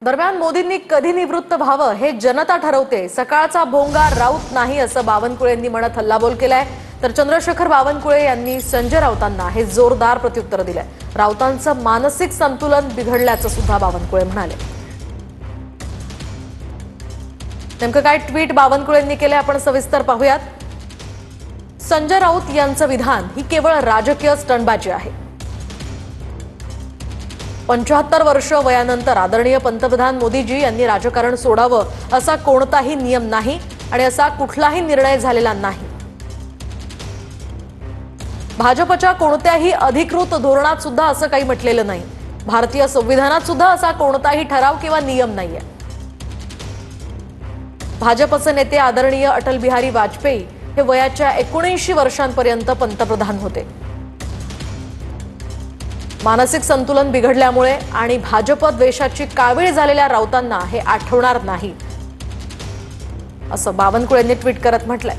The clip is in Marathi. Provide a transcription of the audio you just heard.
दरम्यान मोदींनी कधी निवृत्त व्हावं हे जनता ठरवते। सकाळचा भोंगा राऊत नाही असं बावनकुळे यांनी म्हणत हल्लाबोल केलाय। तर चंद्रशेखर बावनकुळे यांनी संजय राऊतांना हे जोरदार प्रत्युत्तर दिलंय। राऊतांचं मानसिक संतुलन बिघडल्याचं सुद्धा बावनकुळे म्हणाले। नेमकं काय ट्विट बावनकुळेंनी केले आपण सविस्तर पाहूयात। संजय राऊत यांचं विधान ही केवळ राजकीय स्टंटबाजी आहे। 75 वर्ष वयानंतर आदरणीय पंतप्रधान मोदीजी यांनी राजकारण सोडावं असा कोणताही नियम नाही आणि असा कुठलाही निर्णय झालेला नाही। भाजपच्या कोणत्याही अधिकृत धोरणात सुद्धा असं काही म्हटलेलं नाही। भारतीय संविधानात सुद्धा असा कोणताही ठराव किंवा नियम नाहीये। भाजपचे नेते आदरणीय अटल बिहारी वाजपेयी हे वयाच्या 79 वर्षांपर्यंत पंतप्रधान होते। मानसिक संतुलन बिघडल्यामुळे आणि भाजप द्वेषाची कावीळ झालेल्या राऊतांना हे आठवणार नाही असं बावनकुळेंनी ट्विट करत म्हटलंय।